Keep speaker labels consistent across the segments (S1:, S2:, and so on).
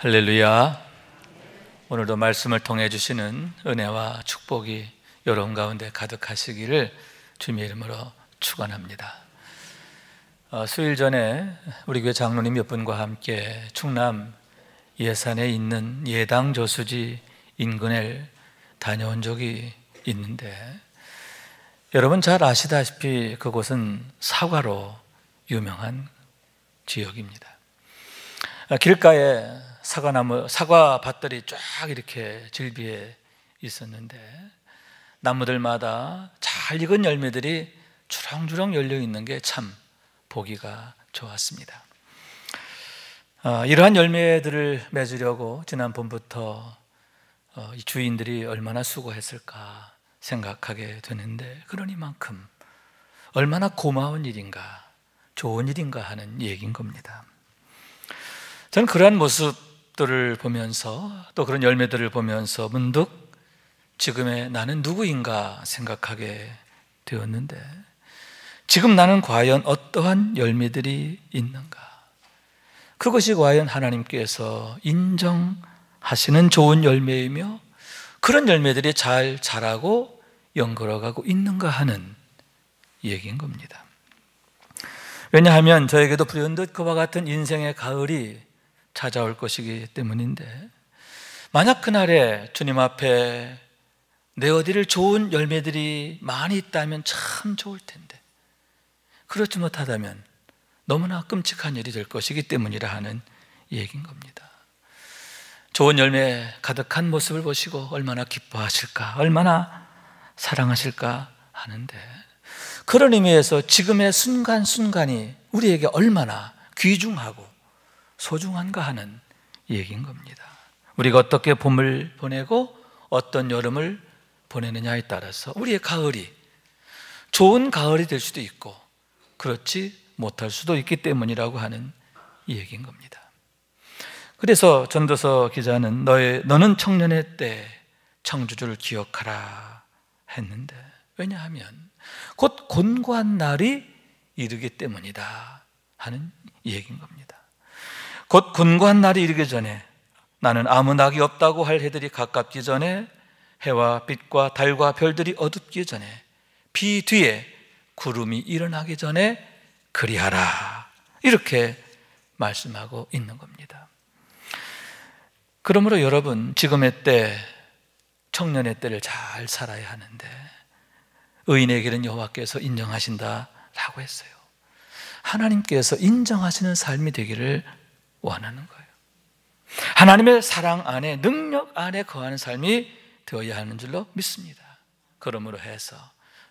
S1: 할렐루야. 오늘도 말씀을 통해 주시는 은혜와 축복이 여러분 가운데 가득하시기를 주님의 이름으로 축원합니다. 수일 전에 우리 교회 장로님 몇 분과 함께 충남 예산에 있는 예당 저수지 인근에 다녀온 적이 있는데, 여러분 잘 아시다시피 그곳은 사과로 유명한 지역입니다. 길가에 사과 밭들이 쫙 이렇게 질비해 있었는데, 나무들마다 잘 익은 열매들이 주렁주렁 열려 있는 게 참 보기가 좋았습니다. 이러한 열매들을 맺으려고 지난 봄부터 이 주인들이 얼마나 수고했을까 생각하게 되는데, 그러니만큼 얼마나 고마운 일인가, 좋은 일인가 하는 얘기인 겁니다. 저는 그러한 모습들을 보면서, 또 그런 열매들을 보면서 문득 지금의 나는 누구인가 생각하게 되었는데, 지금 나는 과연 어떠한 열매들이 있는가? 그것이 과연 하나님께서 인정하시는 좋은 열매이며 그런 열매들이 잘 자라고 연걸어가고 있는가 하는 얘기인 겁니다. 왜냐하면 저에게도 불현듯 그와 같은 인생의 가을이 찾아올 것이기 때문인데, 만약 그날에 주님 앞에 내 어디를 좋은 열매들이 많이 있다면 참 좋을 텐데, 그렇지 못하다면 너무나 끔찍한 일이 될 것이기 때문이라 하는 얘기인 겁니다. 좋은 열매 가득한 모습을 보시고 얼마나 기뻐하실까, 얼마나 사랑하실까 하는데, 그런 의미에서 지금의 순간순간이 우리에게 얼마나 귀중하고 소중한가 하는 얘기인 겁니다. 우리가 어떻게 봄을 보내고 어떤 여름을 보내느냐에 따라서 우리의 가을이 좋은 가을이 될 수도 있고 그렇지 못할 수도 있기 때문이라고 하는 얘기인 겁니다. 그래서 전도서 기자는 너는 청년의 때 창조주를 기억하라 했는데, 왜냐하면 곧 곤고한 날이 이르기 때문이다 하는 얘기인 겁니다. 곧 곤고한 날이 이르기 전에, 나는 아무 낙이 없다고 할 해들이 가깝기 전에, 해와 빛과 달과 별들이 어둡기 전에, 비 뒤에 구름이 일어나기 전에 그리하라, 이렇게 말씀하고 있는 겁니다. 그러므로 여러분, 지금의 때, 청년의 때를 잘 살아야 하는데, 의인의 길은 여호와께서 인정하신다라고 했어요. 하나님께서 인정하시는 삶이 되기를 원하는 거예요. 하나님의 사랑 안에, 능력 안에 거하는 삶이 되어야 하는 줄로 믿습니다. 그러므로 해서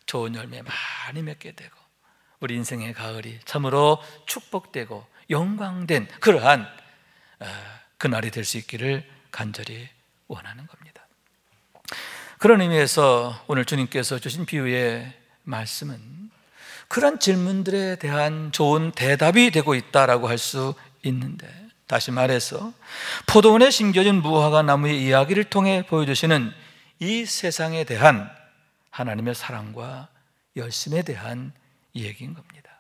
S1: 좋은 열매 많이 맺게 되고 우리 인생의 가을이 참으로 축복되고 영광된 그러한 그날이 될 수 있기를 간절히 원하는 겁니다. 그런 의미에서 오늘 주님께서 주신 비유의 말씀은 그런 질문들에 대한 좋은 대답이 되고 있다라고 할 수 있는데, 다시 말해서 포도원에 심겨진 무화과 나무의 이야기를 통해 보여주시는 이 세상에 대한 하나님의 사랑과 열심에 대한 얘기인 겁니다.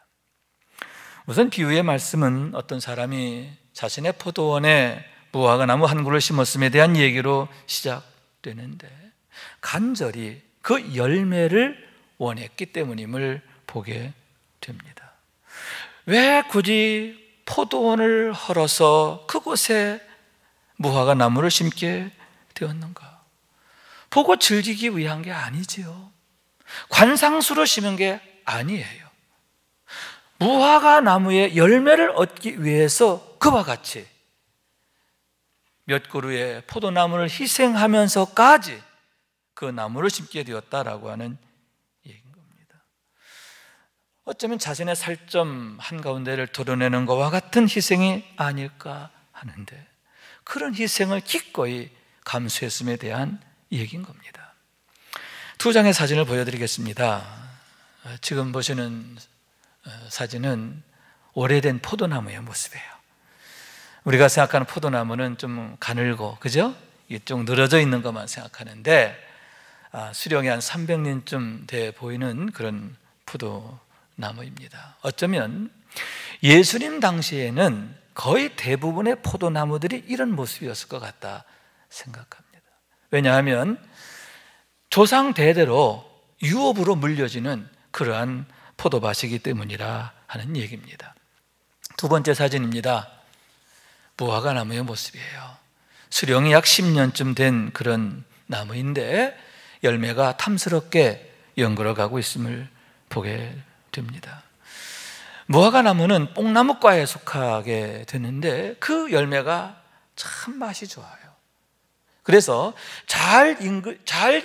S1: 우선 비유의 말씀은 어떤 사람이 자신의 포도원에 무화과 나무 한 그루를 심었음에 대한 얘기로 시작되는데, 간절히 그 열매를 원했기 때문임을 보게 됩니다. 왜 굳이 포도원을 헐어서 그곳에 무화과 나무를 심게 되었는가? 보고 즐기기 위한 게 아니지요. 관상수로 심은 게 아니에요. 무화과 나무의 열매를 얻기 위해서 그와 같이 몇 그루의 포도나무를 희생하면서까지 그 나무를 심게 되었다라고 하는 얘기인 겁니다. 어쩌면 자신의 살점 한가운데를 드러내는 것과 같은 희생이 아닐까 하는데, 그런 희생을 기꺼이 감수했음에 대한 얘기인 겁니다. 두 장의 사진을 보여드리겠습니다. 지금 보시는 사진은 오래된 포도나무의 모습이에요. 우리가 생각하는 포도나무는 좀 가늘고, 그죠? 좀 늘어져 있는 것만 생각하는데, 수령이 한 300년쯤 돼 보이는 그런 포도나무입니다. 어쩌면 예수님 당시에는 거의 대부분의 포도나무들이 이런 모습이었을 것 같다 생각합니다. 왜냐하면 조상 대대로 유업으로 물려지는 그러한 포도밭이기 때문이라 하는 얘기입니다. 두 번째 사진입니다. 무화과 나무의 모습이에요. 수령이 약 10년쯤 된 그런 나무인데 열매가 탐스럽게 연걸어가고 있음을 보게 됩니다. 무화과 나무는 뽕나무과에 속하게 되는데 그 열매가 참 맛이 좋아요. 그래서 잘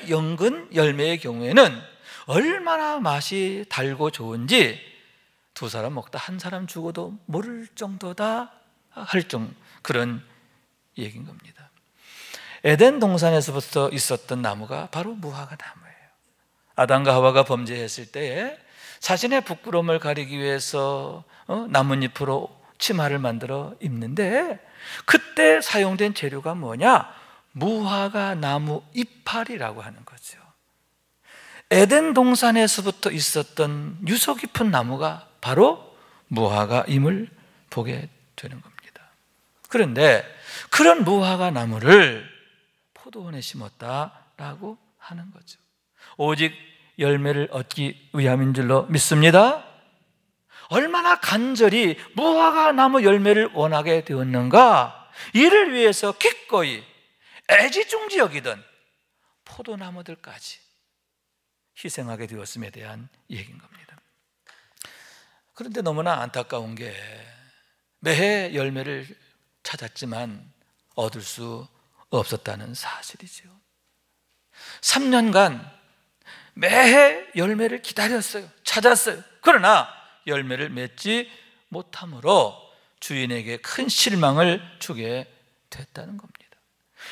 S1: 연근 열매의 경우에는 얼마나 맛이 달고 좋은지 두 사람 먹다 한 사람 죽어도 모를 정도다 할 그런 얘기인 겁니다. 에덴 동산에서부터 있었던 나무가 바로 무화과 나무예요. 아담과 하와가 범죄했을 때에 자신의 부끄러움을 가리기 위해서 나뭇잎으로 치마를 만들어 입는데 그때 사용된 재료가 뭐냐? 무화과 나무 이파리라고 하는 거죠. 에덴 동산에서부터 있었던 유서 깊은 나무가 바로 무화과임을 보게 되는 겁니다. 그런데 그런 무화과 나무를 포도원에 심었다라고 하는 거죠. 오직 열매를 얻기 위함인 줄로 믿습니다. 얼마나 간절히 무화과 나무 열매를 원하게 되었는가, 이를 위해서 기꺼이 애지중지 여기던 포도나무들까지 희생하게 되었음에 대한 얘기인 겁니다. 그런데 너무나 안타까운 게 매해 열매를 찾았지만 얻을 수 없었다는 사실이죠. 3년간 매해 열매를 기다렸어요. 찾았어요. 그러나 열매를 맺지 못함으로 주인에게 큰 실망을 주게 됐다는 겁니다.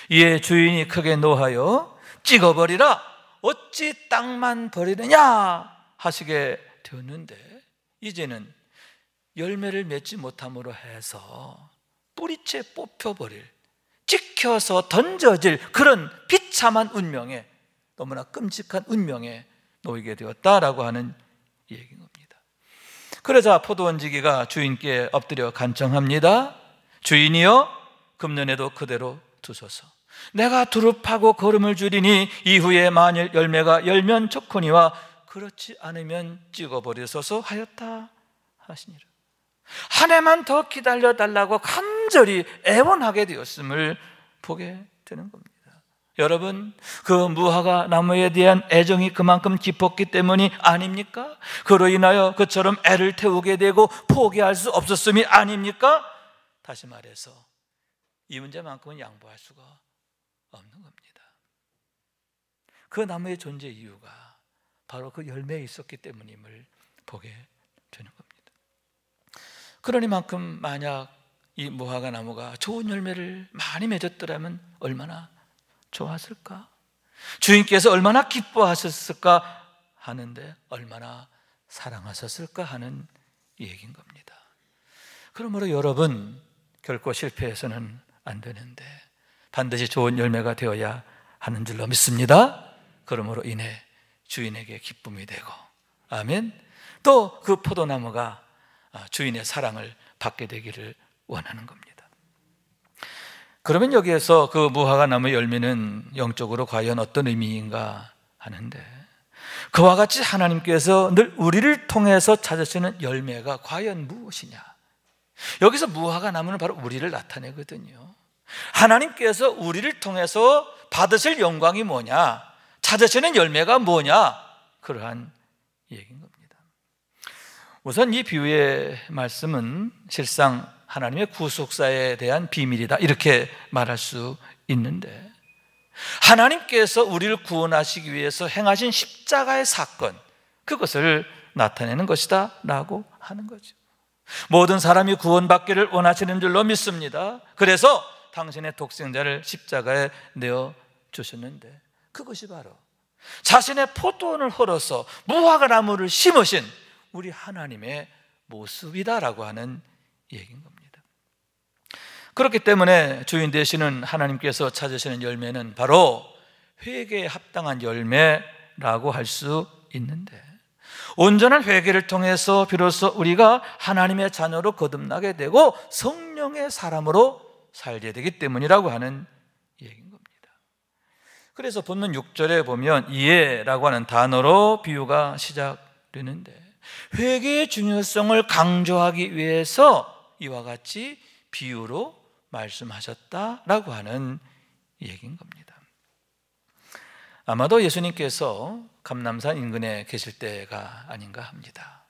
S1: 이에 주인이 크게 노하여 찍어버리라, 어찌 땅만 버리느냐 하시게 되었는데, 이제는 열매를 맺지 못함으로 해서 뿌리채 뽑혀버릴, 찍혀서 던져질 그런 비참한 운명에, 너무나 끔찍한 운명에 놓이게 되었다라고 하는 얘기인 겁니다. 그러자 포도원지기가 주인께 엎드려 간청합니다. 주인이여, 금년에도 그대로 두소서. 내가 두릅하고 거름을 줄이니 이후에 만일 열매가 열면 좋거니와 그렇지 않으면 찍어버리소서 하였다 하시니라. 한 해만 더 기다려달라고 간절히 애원하게 되었음을 보게 되는 겁니다. 여러분, 그 무화과 나무에 대한 애정이 그만큼 깊었기 때문이 아닙니까? 그로 인하여 그처럼 애를 태우게 되고 포기할 수 없었음이 아닙니까? 다시 말해서 이 문제만큼은 양보할 수가 없는 겁니다. 그 나무의 존재 이유가 바로 그 열매에 있었기 때문임을 보게 되는 겁니다. 그러니만큼 만약 이 무화과 나무가 좋은 열매를 많이 맺었더라면 얼마나 좋았을까? 주인께서 얼마나 기뻐하셨을까 하는데 얼마나 사랑하셨을까 하는 얘기인 겁니다. 그러므로 여러분, 결코 실패해서는 안 되는데 반드시 좋은 열매가 되어야 하는 줄로 믿습니다. 그러므로 인해 주인에게 기쁨이 되고, 아멘, 또 그 포도나무가 주인의 사랑을 받게 되기를 원하는 겁니다. 그러면 여기에서 그 무화과 나무 열매는 영적으로 과연 어떤 의미인가 하는데, 그와 같이 하나님께서 늘 우리를 통해서 찾으시는 열매가 과연 무엇이냐? 여기서 무화과 나무는 바로 우리를 나타내거든요. 하나님께서 우리를 통해서 받으실 영광이 뭐냐? 찾으시는 열매가 뭐냐? 그러한 얘기인 겁니다. 우선 이 비유의 말씀은 실상 하나님의 구속사에 대한 비밀이다, 이렇게 말할 수 있는데, 하나님께서 우리를 구원하시기 위해서 행하신 십자가의 사건, 그것을 나타내는 것이다 라고 하는 거죠. 모든 사람이 구원받기를 원하시는 줄로 믿습니다. 그래서 당신의 독생자를 십자가에 내어주셨는데, 그것이 바로 자신의 포도원을 헐어서 무화과 나무를 심으신 우리 하나님의 모습이다라고 하는 얘기인 겁니다. 그렇기 때문에 주인 되시는 하나님께서 찾으시는 열매는 바로 회개에 합당한 열매라고 할 수 있는데, 온전한 회개를 통해서 비로소 우리가 하나님의 자녀로 거듭나게 되고 성령의 사람으로 살게 되기 때문이라고 하는 얘기인 겁니다. 그래서 본문 6절에 보면 이해라고 하는 단어로 비유가 시작되는데, 회개의 중요성을 강조하기 위해서 이와 같이 비유로 말씀하셨다라고 하는 얘기인 겁니다. 아마도 예수님께서 감람산 인근에 계실 때가 아닌가 합니다.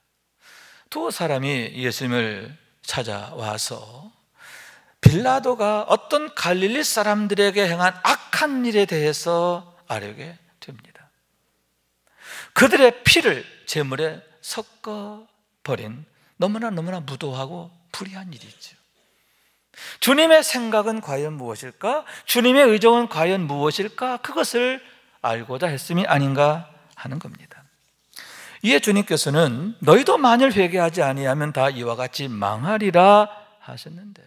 S1: 두 사람이 예수님을 찾아와서 빌라도가 어떤 갈릴리 사람들에게 행한 악한 일에 대해서 아뢰게 됩니다. 그들의 피를 제물에 섞어버린 너무나 무도하고 불의한 일이죠. 주님의 생각은 과연 무엇일까? 주님의 의정은 과연 무엇일까? 그것을 알고자 했음이 아닌가 하는 겁니다. 이에 주님께서는 너희도 만일 회개하지 아니하면 다 이와 같이 망하리라 하셨는데,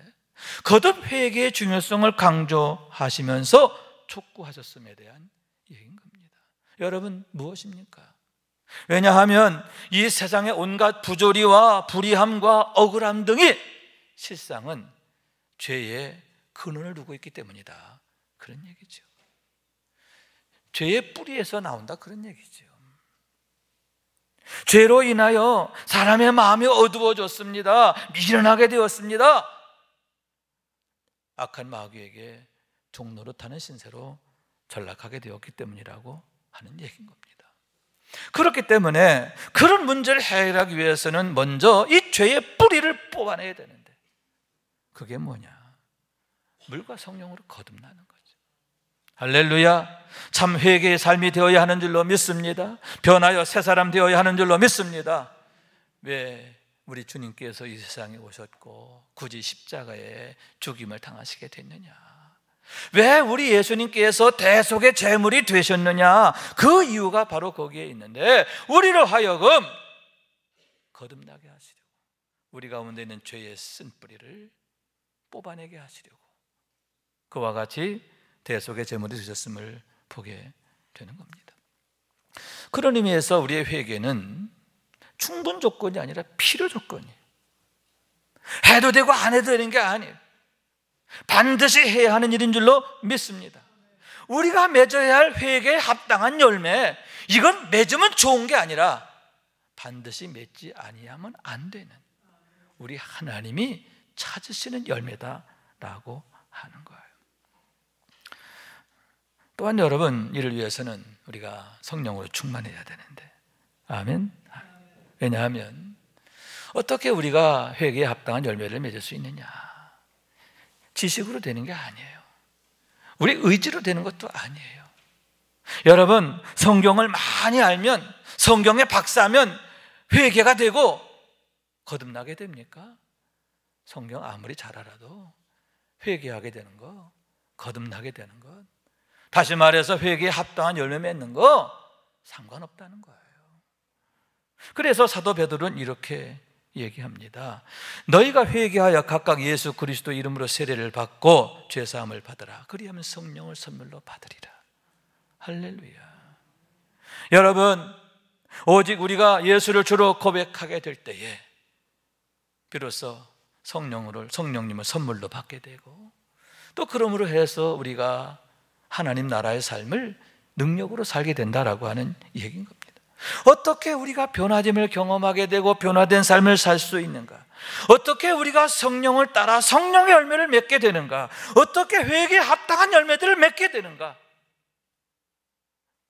S1: 거듭 회개의 중요성을 강조하시면서 촉구하셨음에 대한 얘기인 겁니다. 여러분, 무엇입니까? 왜냐하면 이 세상의 온갖 부조리와 불의함과 억울함 등이 실상은 죄의 근원을 두고 있기 때문이다, 그런 얘기죠. 죄의 뿌리에서 나온다, 그런 얘기죠. 죄로 인하여 사람의 마음이 어두워졌습니다. 미련하게 되었습니다. 악한 마귀에게 종노릇하는 신세로 전락하게 되었기 때문이라고 하는 얘기인 겁니다. 그렇기 때문에 그런 문제를 해결하기 위해서는 먼저 이 죄의 뿌리를 뽑아내야 되는데, 그게 뭐냐? 물과 성령으로 거듭나는 거죠. 할렐루야. 참 회개의 삶이 되어야 하는 줄로 믿습니다. 변하여 새 사람 되어야 하는 줄로 믿습니다. 왜 우리 주님께서 이 세상에 오셨고 굳이 십자가에 죽임을 당하시게 됐느냐? 왜 우리 예수님께서 대속의 제물이 되셨느냐? 그 이유가 바로 거기에 있는데, 우리로 하여금 거듭나게 하시려고, 우리 가운데 있는 죄의 쓴뿌리를 뽑아내게 하시려고 그와 같이 대속의 제물이 되셨음을 보게 되는 겁니다. 그런 의미에서 우리의 회개는 충분 조건이 아니라 필요 조건이에요. 해도 되고 안 해도 되는 게 아니에요. 반드시 해야 하는 일인 줄로 믿습니다. 우리가 맺어야 할 회개에 합당한 열매, 이건 맺으면 좋은 게 아니라 반드시 맺지 아니하면 안 되는, 우리 하나님이 찾으시는 열매다라고 하는 거예요. 또한 여러분, 이를 위해서는 우리가 성령으로 충만해야 되는데, 아멘. 왜냐하면 어떻게 우리가 회개에 합당한 열매를 맺을 수 있느냐? 지식으로 되는 게 아니에요. 우리 의지로 되는 것도 아니에요. 여러분, 성경을 많이 알면, 성경에 박사하면 회개가 되고 거듭나게 됩니까? 성경 아무리 잘 알아도 회개하게 되는 거, 거듭나게 되는 것, 다시 말해서 회개에 합당한 열매 맺는 거 상관없다는 거예요. 그래서 사도 베드로는 이렇게 얘기합니다. 너희가 회개하여 각각 예수 그리스도 이름으로 세례를 받고 죄사함을 받으라. 그리하면 성령을 선물로 받으리라. 할렐루야. 여러분, 오직 우리가 예수를 주로 고백하게 될 때에 비로소 성령님을 선물로 받게 되고, 또 그러므로 해서 우리가 하나님 나라의 삶을 능력으로 살게 된다라고 하는 얘기인 겁니다. 어떻게 우리가 변화됨을 경험하게 되고 변화된 삶을 살 수 있는가? 어떻게 우리가 성령을 따라 성령의 열매를 맺게 되는가? 어떻게 회개에 합당한 열매들을 맺게 되는가?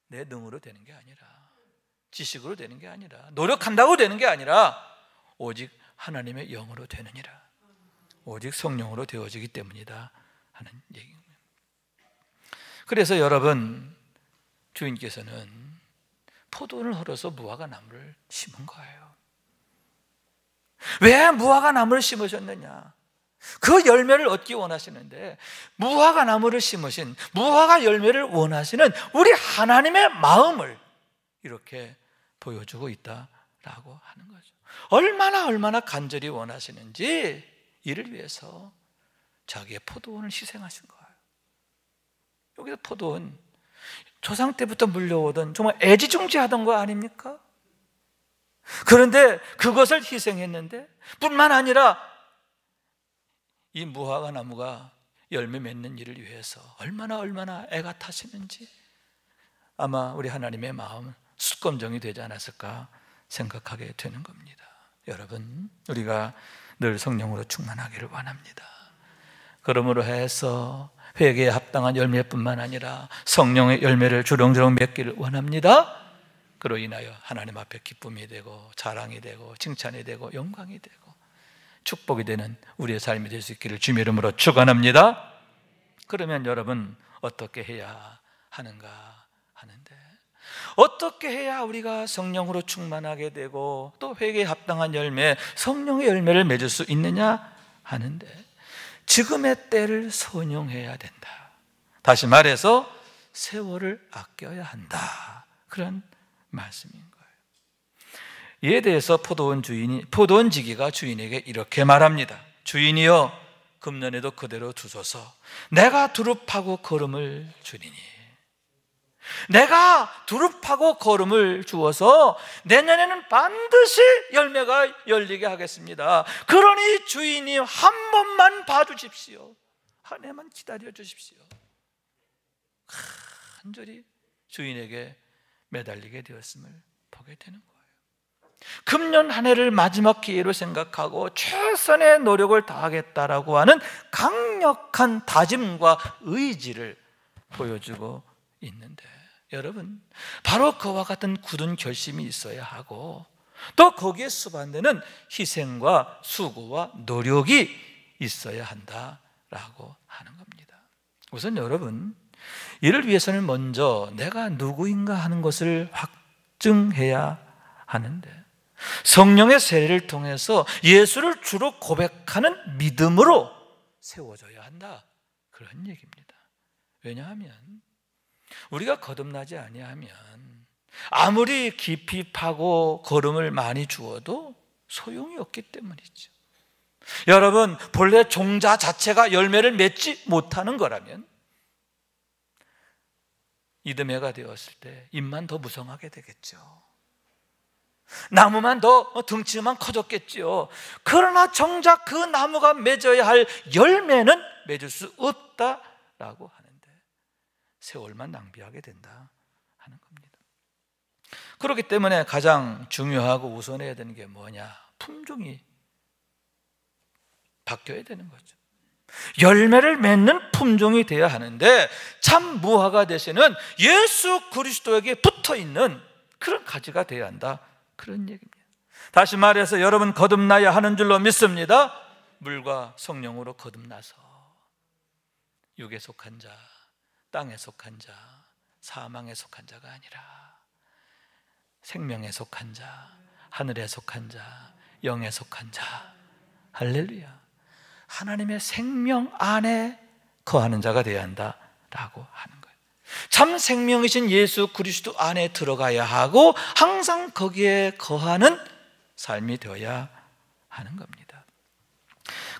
S1: 내 능으로 되는 게 아니라, 지식으로 되는 게 아니라, 노력한다고 되는 게 아니라 오직 하나님의 영으로 되느니라. 오직 성령으로 되어지기 때문이다 하는 얘기입니다. 그래서 여러분, 주인께서는 포도를 헐어서 무화과 나무를 심은 거예요. 왜 무화과 나무를 심으셨느냐? 그 열매를 얻기 원하시는데, 무화과 나무를 심으신, 무화과 열매를 원하시는 우리 하나님의 마음을 이렇게 보여주고 있다라고 하는 거죠. 얼마나 간절히 원하시는지 이를 위해서 자기의 포도원을 희생하신 거예요. 여기서 포도원, 조상 때부터 물려오던 정말 애지중지하던 거 아닙니까? 그런데 그것을 희생했는데, 뿐만 아니라 이 무화과 나무가 열매 맺는 일을 위해서 얼마나 애가 타시는지 아마 우리 하나님의 마음은 숫검정이 되지 않았을까 생각하게 되는 겁니다. 여러분, 우리가 늘 성령으로 충만하기를 원합니다. 그러므로 해서 회개에 합당한 열매뿐만 아니라 성령의 열매를 주렁주렁 맺기를 원합니다. 그로 인하여 하나님 앞에 기쁨이 되고 자랑이 되고 칭찬이 되고 영광이 되고 축복이 되는 우리의 삶이 될 수 있기를 주님의 이름으로 축원합니다. 그러면 여러분 어떻게 해야 하는가 하는데, 어떻게 해야 우리가 성령으로 충만하게 되고 또 회개에 합당한 열매, 성령의 열매를 맺을 수 있느냐 하는데, 지금의 때를 선용해야 된다. 다시 말해서 세월을 아껴야 한다. 그런 말씀인 거예요. 이에 대해서 포도원지기가 주인에게 이렇게 말합니다. 주인이여, 금년에도 그대로 두소서. 내가 두릅하고 거름을 주리니, 내가 두릅하고 거름을 주어서 내년에는 반드시 열매가 열리게 하겠습니다. 그러니 주인이 한 번만 봐주십시오. 한 해만 기다려 주십시오. 간절히 주인에게 매달리게 되었음을 보게 되는 거예요. 금년 한 해를 마지막 기회로 생각하고 최선의 노력을 다하겠다라고 하는 강력한 다짐과 의지를 보여주고 있는데, 여러분, 바로 그와 같은 굳은 결심이 있어야 하고 또 거기에 수반되는 희생과 수고와 노력이 있어야 한다라고 하는 겁니다. 우선 여러분, 이를 위해서는 먼저 내가 누구인가 하는 것을 확증해야 하는데, 성령의 세례를 통해서 예수를 주로 고백하는 믿음으로 세워져야 한다, 그런 얘기입니다. 왜냐하면 우리가 거듭나지 아니하면 아무리 깊이 파고 거름을 많이 주어도 소용이 없기 때문이죠. 여러분, 본래 종자 자체가 열매를 맺지 못하는 거라면 이듬해가 되었을 때 잎만 더 무성하게 되겠죠. 나무만 더 덩치만 커졌겠죠. 그러나 정작 그 나무가 맺어야 할 열매는 맺을 수 없다라고 하는데, 세월만 낭비하게 된다 하는 겁니다. 그렇기 때문에 가장 중요하고 우선해야 되는 게 뭐냐? 품종이 바뀌어야 되는 거죠. 열매를 맺는 품종이 되어야 하는데, 참 무화과 되시는 예수 그리스도에게 붙어있는 그런 가지가 되어야 한다, 그런 얘기입니다. 다시 말해서 여러분 거듭나야 하는 줄로 믿습니다. 물과 성령으로 거듭나서 육에 속한 자, 땅에 속한 자, 사망에 속한 자가 아니라 생명에 속한 자, 하늘에 속한 자, 영에 속한 자, 할렐루야, 하나님의 생명 안에 거하는 자가 되어야 한다라고 하는 거예요. 참 생명이신 예수 그리스도 안에 들어가야 하고 항상 거기에 거하는 삶이 되어야 하는 겁니다.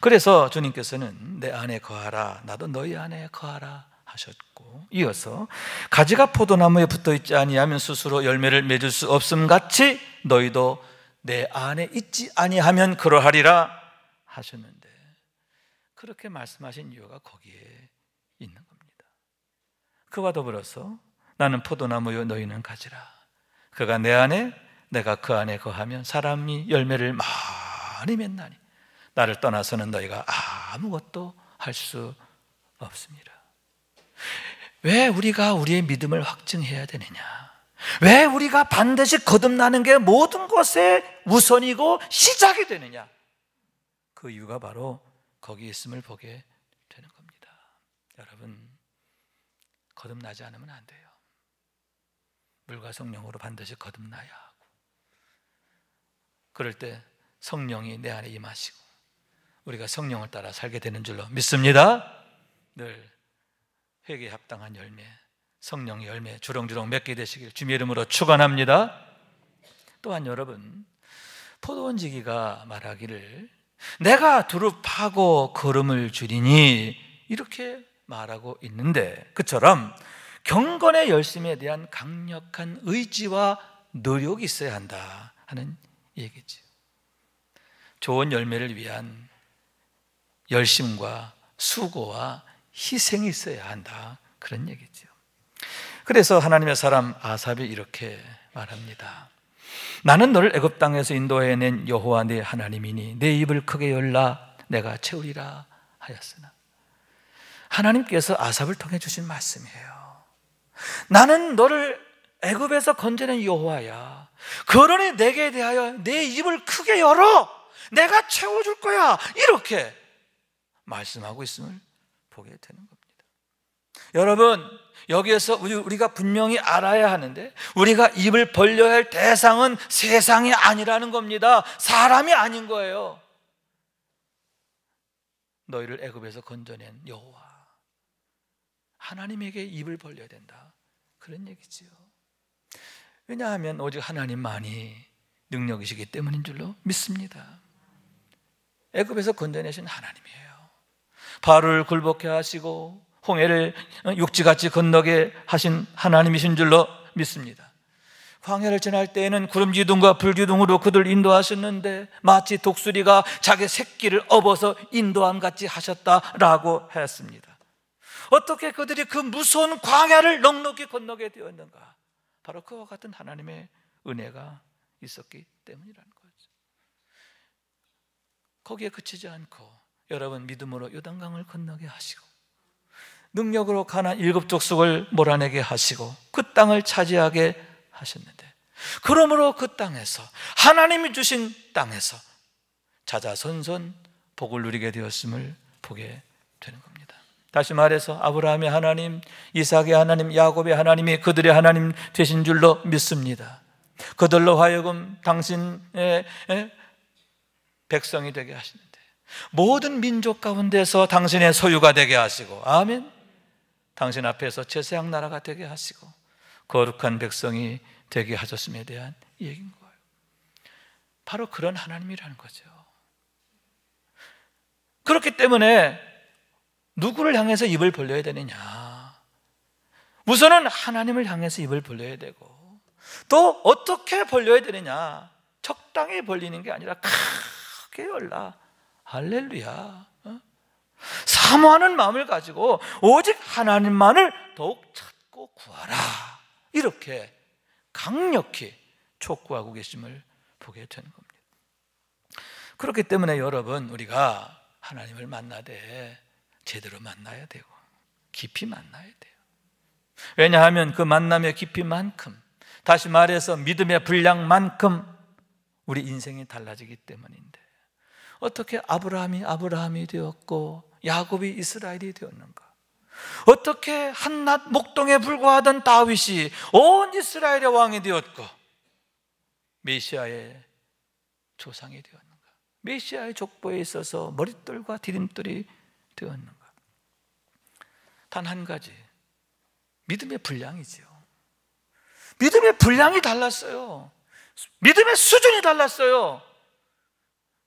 S1: 그래서 주님께서는 내 안에 거하라, 나도 너희 안에 거하라 하셨고, 이어서 가지가 포도나무에 붙어있지 아니하면 스스로 열매를 맺을 수 없음같이 너희도 내 안에 있지 아니하면 그러하리라 하셨는데, 그렇게 말씀하신 이유가 거기에 있는 겁니다. 그와 더불어서 나는 포도나무요 너희는 가지라. 그가 내 안에 내가 그 안에 거하면 사람이 열매를 많이 맺나니 나를 떠나서는 너희가 아무것도 할 수 없습니다. 왜 우리가 우리의 믿음을 확증해야 되느냐? 왜 우리가 반드시 거듭나는 게 모든 것의 우선이고 시작이 되느냐? 그 이유가 바로 거기에 있음을 보게 되는 겁니다. 여러분, 거듭나지 않으면 안 돼요. 물과 성령으로 반드시 거듭나야 하고, 그럴 때 성령이 내 안에 임하시고 우리가 성령을 따라 살게 되는 줄로 믿습니다. 늘 회개에 합당한 열매, 성령의 열매 주렁주렁 맺게 되시길 주님의 이름으로 축원합니다. 또한 여러분, 포도원지기가 말하기를 내가 두릅하고 거름을 주리니 이렇게 말하고 있는데, 그처럼 경건의 열심에 대한 강력한 의지와 노력이 있어야 한다 하는 얘기죠. 좋은 열매를 위한 열심과 수고와 희생이 있어야 한다, 그런 얘기죠. 그래서 하나님의 사람 아삽이 이렇게 말합니다. 나는 너를 애굽 땅에서 인도해낸 여호와 네 하나님이니 내 입을 크게 열라 내가 채우리라 하였으나. 하나님께서 아삽을 통해 주신 말씀이에요. 나는 너를 애굽에서 건져낸 여호와야. 그러니 내게 대하여 내 입을 크게 열어 내가 채워줄 거야, 이렇게 말씀하고 있음을 보게 되는 겁니다. 여러분, 여기에서 우리가 분명히 알아야 하는데, 우리가 입을 벌려야 할 대상은 세상이 아니라는 겁니다. 사람이 아닌 거예요. 너희를 애굽에서 건져낸 여호와, 하나님에게 입을 벌려야 된다, 그런 얘기지요. 왜냐하면 오직 하나님만이 능력이시기 때문인 줄로 믿습니다. 애굽에서 건져내신 하나님이에요. 바로를 굴복해 하시고 홍해를 육지같이 건너게 하신 하나님이신 줄로 믿습니다. 광야를 지날 때에는 구름기둥과 불기둥으로 그들 인도하셨는데 마치 독수리가 자기 새끼를 업어서 인도함같이 하셨다라고 했습니다. 어떻게 그들이 그 무서운 광야를 넉넉히 건너게 되었는가? 바로 그와 같은 하나님의 은혜가 있었기 때문이라는 거죠. 거기에 그치지 않고 여러분, 믿음으로 요단강을 건너게 하시고 능력으로 가나안 7족속을 몰아내게 하시고 그 땅을 차지하게 하셨는데, 그러므로 그 땅에서, 하나님이 주신 땅에서 자자손손 복을 누리게 되었음을 보게 되는 겁니다. 다시 말해서 아브라함의 하나님, 이삭의 하나님, 야곱의 하나님이 그들의 하나님 되신 줄로 믿습니다. 그들로 하여금 당신의 백성이 되게 하시는데, 모든 민족 가운데서 당신의 소유가 되게 하시고, 아멘, 당신 앞에서 제사장 나라가 되게 하시고 거룩한 백성이 되게 하셨음에 대한 얘기인 거예요. 바로 그런 하나님이라는 거죠. 그렇기 때문에 누구를 향해서 입을 벌려야 되느냐? 우선은 하나님을 향해서 입을 벌려야 되고, 또 어떻게 벌려야 되느냐? 적당히 벌리는 게 아니라 크게 열라. 할렐루야. 사모하는 마음을 가지고 오직 하나님만을 더욱 찾고 구하라, 이렇게 강력히 촉구하고 계심을 보게 되는 겁니다. 그렇기 때문에 여러분, 우리가 하나님을 만나되 제대로 만나야 되고 깊이 만나야 돼요. 왜냐하면 그 만남의 깊이만큼, 다시 말해서 믿음의 분량만큼 우리 인생이 달라지기 때문인데, 어떻게 아브라함이 되었고 야곱이 이스라엘이 되었는가? 어떻게 한낱 목동에 불과하던 다윗이 온 이스라엘의 왕이 되었고 메시아의 조상이 되었는가? 메시아의 족보에 있어서 머릿돌과 디딤돌이 되었는가? 단 한 가지, 믿음의 분량이지요. 믿음의 분량이 달랐어요. 믿음의 수준이 달랐어요.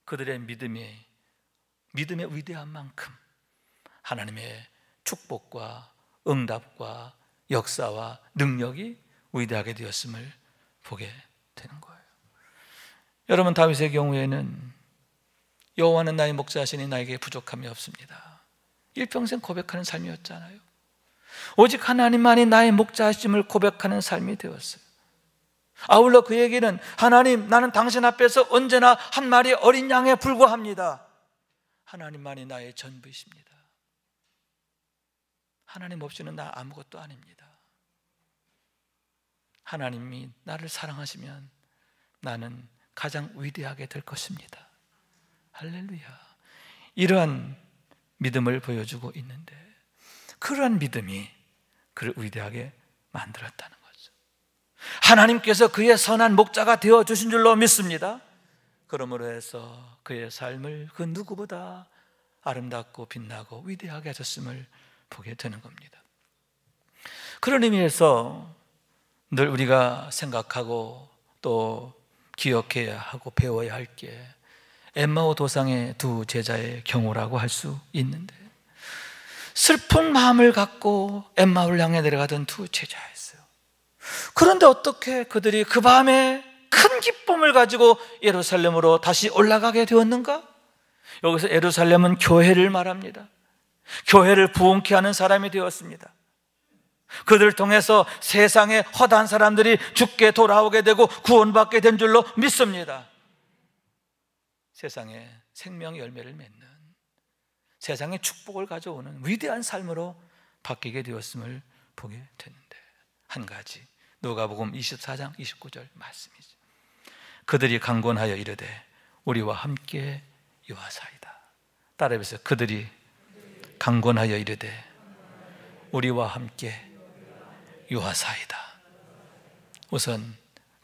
S1: 그들의 믿음의 위대한 만큼 하나님의 축복과 응답과 역사와 능력이 위대하게 되었음을 보게 되는 거예요. 여러분, 다윗의 경우에는 여호와는 나의 목자시니 나에게 부족함이 없습니다, 일평생 고백하는 삶이었잖아요. 오직 하나님만이 나의 목자심을 고백하는 삶이 되었어요. 아울러 그에게는, 하나님, 나는 당신 앞에서 언제나 한 마리 어린 양에 불과합니다. 하나님만이 나의 전부이십니다. 하나님 없이는 나 아무것도 아닙니다. 하나님이 나를 사랑하시면 나는 가장 위대하게 될 것입니다. 할렐루야. 이러한 믿음을 보여주고 있는데, 그러한 믿음이 그를 위대하게 만들었다는 거죠. 하나님께서 그의 선한 목자가 되어주신 줄로 믿습니다. 그러므로 해서 그의 삶을 그 누구보다 아름답고 빛나고 위대하게 하셨음을 보게 되는 겁니다. 그런 의미에서 늘 우리가 생각하고 또 기억해야 하고 배워야 할 게 엠마오 도상의 두 제자의 경우라고 할 수 있는데, 슬픈 마음을 갖고 엠마오를 향해 내려가던 두 제자였어요. 그런데 어떻게 그들이 그 밤에 큰 기쁨을 가지고 예루살렘으로 다시 올라가게 되었는가? 여기서 예루살렘은 교회를 말합니다. 교회를 부흥케 하는 사람이 되었습니다. 그들을 통해서 세상의 허다한 사람들이 죽게 돌아오게 되고 구원받게 된 줄로 믿습니다. 세상에 생명의 열매를 맺는, 세상에 축복을 가져오는 위대한 삶으로 바뀌게 되었음을 보게 되는데, 한 가지, 누가복음 24장 29절 말씀이죠. 그들이 강권하여 이르되 우리와 함께 유하사이다. 따라해보세요. 그들이 강권하여 이르되 우리와 함께 유하사이다. 우선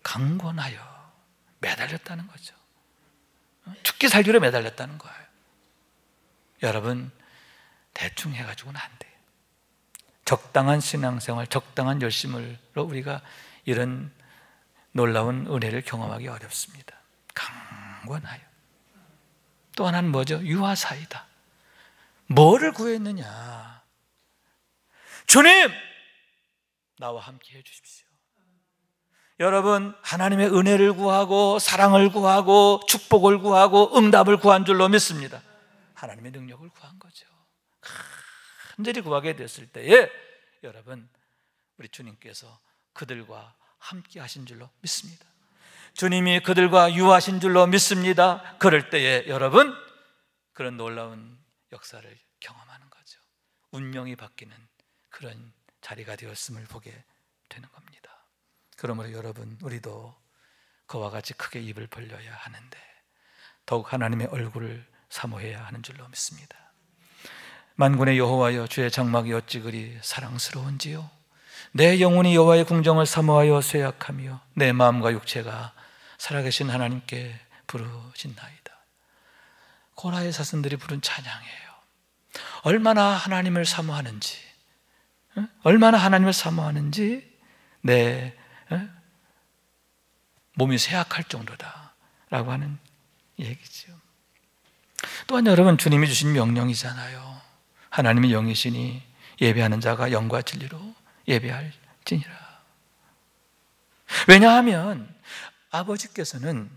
S1: 강권하여 매달렸다는 거죠. 죽기 살기로 매달렸다는 거예요. 여러분, 대충 해가지고는 안 돼요. 적당한 신앙생활, 적당한 열심으로 우리가 이런 놀라운 은혜를 경험하기 어렵습니다. 강권하여. 또 하나는 뭐죠? 유하사이다. 뭐를 구했느냐? 주님, 나와 함께 해주십시오. 여러분, 하나님의 은혜를 구하고 사랑을 구하고 축복을 구하고 응답을 구한 줄로 믿습니다. 하나님의 능력을 구한 거죠. 간절히 구하게 됐을 때에 여러분, 우리 주님께서 그들과 함께 하신 줄로 믿습니다. 주님이 그들과 유하신 줄로 믿습니다. 그럴 때에 여러분, 그런 놀라운 역사를 경험하는 거죠. 운명이 바뀌는 그런 자리가 되었음을 보게 되는 겁니다. 그러므로 여러분, 우리도 그와 같이 크게 입을 벌려야 하는데 더욱 하나님의 얼굴을 사모해야 하는 줄로 믿습니다. 만군의 여호와여, 주의 장막이 어찌 그리 사랑스러운지요. 내 영혼이 여호와의 궁정을 사모하여 쇠약하며 내 마음과 육체가 살아계신 하나님께 부르짖나이다. 고라의 사슴들이 부른 찬양이에요. 얼마나 하나님을 사모하는지, 얼마나 하나님을 사모하는지 내 몸이 쇠약할 정도다 라고 하는 얘기죠. 또한 여러분, 주님이 주신 명령이잖아요. 하나님의 영이시니 예배하는 자가 영과 진리로 예배할지니라. 왜냐하면 아버지께서는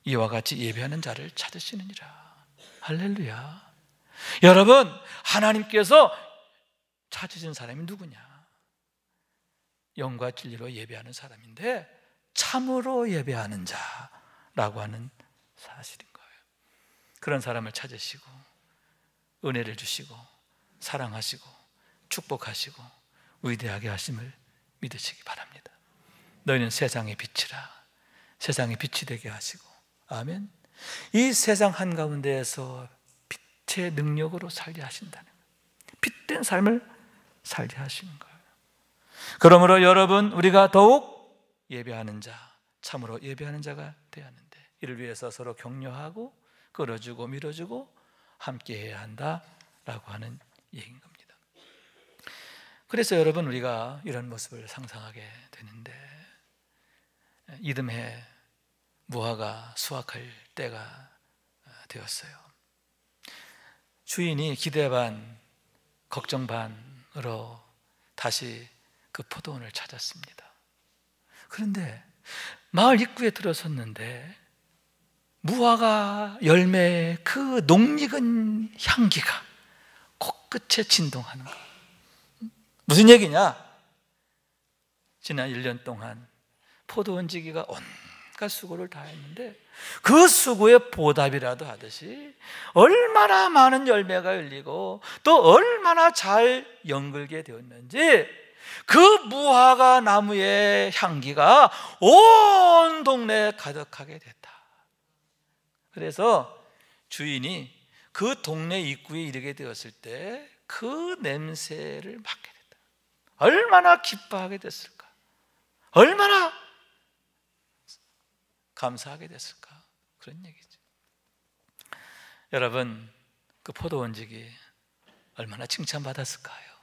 S1: 이와 같이 예배하는 자를 찾으시느니라. 할렐루야. 여러분, 하나님께서 찾으신 사람이 누구냐? 영과 진리로 예배하는 사람인데 참으로 예배하는 자라고 하는 사실인 거예요. 그런 사람을 찾으시고 은혜를 주시고 사랑하시고 축복하시고 위대하게 하심을 믿으시기 바랍니다. 너희는 세상의 빛이라. 세상의 빛이 되게 하시고, 아멘. 이 세상 한가운데에서 빛의 능력으로 살게 하신다는 거예요. 빛된 삶을 살게 하시는 거예요. 그러므로 여러분, 우리가 더욱 예배하는 자, 참으로 예배하는 자가 되어야 하는데, 이를 위해서 서로 격려하고 끌어주고 밀어주고 함께 해야 한다라고 하는 얘기인 겁니다. 그래서 여러분, 우리가 이런 모습을 상상하게 되는데, 이듬해 무화과 수확할 때가 되었어요. 주인이 기대 반 걱정 반으로 다시 그 포도원을 찾았습니다. 그런데 마을 입구에 들어섰는데 무화과 열매의 그 녹익은 향기가 코끝에 진동하는 거예요. 무슨 얘기냐? 지난 1년 동안 포도원 지기가 온갖 수고를 다했는데 그 수고의 보답이라도 하듯이 얼마나 많은 열매가 열리고 또 얼마나 잘 연글게 되었는지 그 무화과 나무의 향기가 온 동네에 가득하게 됐다. 그래서 주인이 그 동네 입구에 이르게 되었을 때 그 냄새를 맡게 됐다. 얼마나 기뻐하게 됐을까? 얼마나 감사하게 됐을까? 그런 얘기죠. 여러분, 그 포도원직이 얼마나 칭찬받았을까요?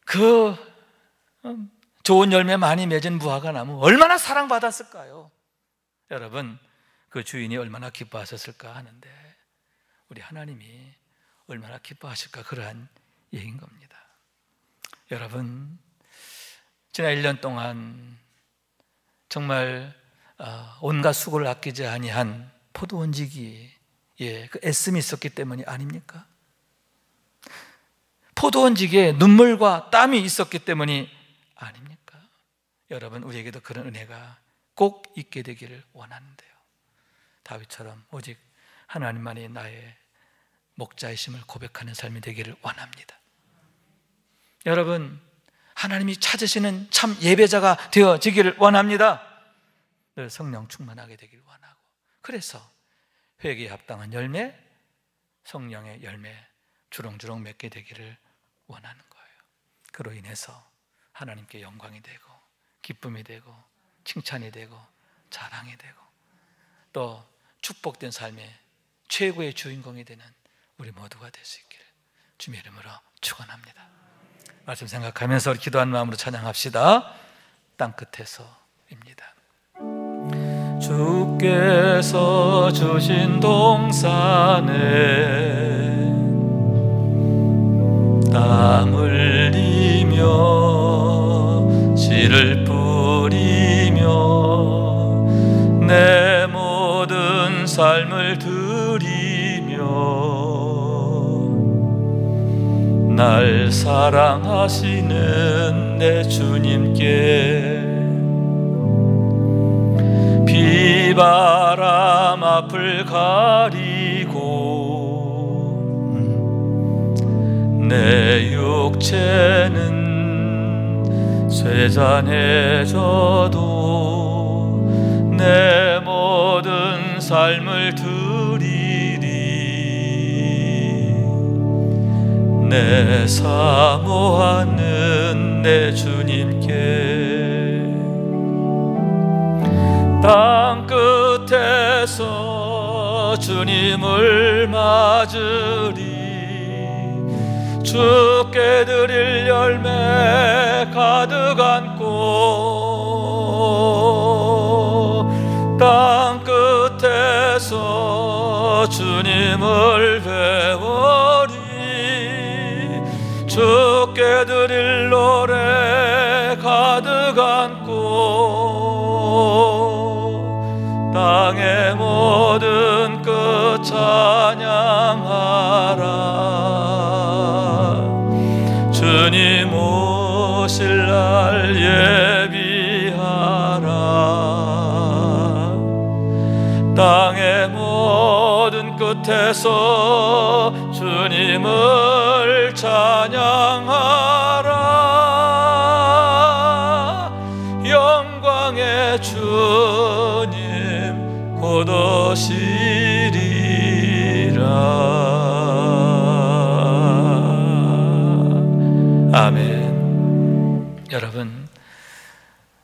S1: 그 좋은 열매 많이 맺은 무화과 나무 얼마나 사랑받았을까요? 여러분, 그 주인이 얼마나 기뻐하셨을까 하는데 우리 하나님이 얼마나 기뻐하실까, 그러한 얘기인 겁니다. 여러분, 지난 1년 동안 정말 온갖 수고를 아끼지 아니한 포도원직이 예, 그 애씀이 있었기 때문이 아닙니까? 포도원지기에 눈물과 땀이 있었기 때문이 아닙니까? 여러분, 우리에게도 그런 은혜가 꼭 있게 되기를 원하는데요, 다윗처럼 오직 하나님만이 나의 목자이심을 고백하는 삶이 되기를 원합니다. 여러분, 하나님이 찾으시는 참 예배자가 되어지기를 원합니다. 늘 성령 충만하게 되기를 원하고, 그래서 회개에 합당한 열매, 성령의 열매 주렁주렁 맺게 되기를 원하는 거예요. 그로 인해서 하나님께 영광이 되고 기쁨이 되고 칭찬이 되고 자랑이 되고 또 축복된 삶의 최고의 주인공이 되는 우리 모두가 될 수 있기를 주님의 이름으로 축원합니다. 말씀 생각하면서 기도한 마음으로 찬양합시다. 땅끝에서입니다. 주께서 주신 동산에 땀 흘리며 씨를 뿌리며 내 모든 삶을 드리며 날 사랑하시는 내 주님께 비바람 앞을 가리고 내 육체는 쇠잔해져도 내 모든 삶을 드리리. 내 사모하는 내 주님께 땅 끝에서 주님을 맞으리. 주께 드릴 열매 가득 안고 땅 끝에서 주님을 배우리. 주께 드릴 노래 가득 안고 땅의 모든 끝 찬양하라. 주님 오실 날 예비하라. 땅의 모든 끝에서 주님을 찬양하라. 영광의 주님 곧 오시리라. 아멘. 여러분,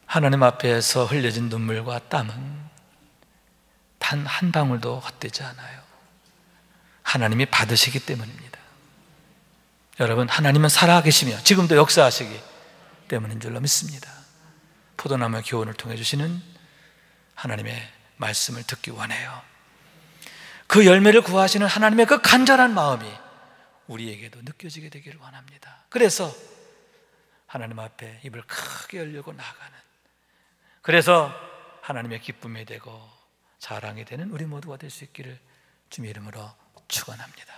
S1: 하나님 앞에서 흘려진 눈물과 땀은 단 한 방울도 헛되지 않아요. 하나님이 받으시기 때문입니다. 여러분, 하나님은 살아계시며 지금도 역사하시기 때문인 줄로 믿습니다. 포도나무의 교훈을 통해 주시는 하나님의 말씀을 듣기 원해요. 그 열매를 구하시는 하나님의 그 간절한 마음이 우리에게도 느껴지게 되기를 원합니다. 그래서 하나님 앞에 입을 크게 열려고 나가는, 그래서 하나님의 기쁨이 되고 자랑이 되는 우리 모두가 될 수 있기를 주님의 이름으로 축원합니다.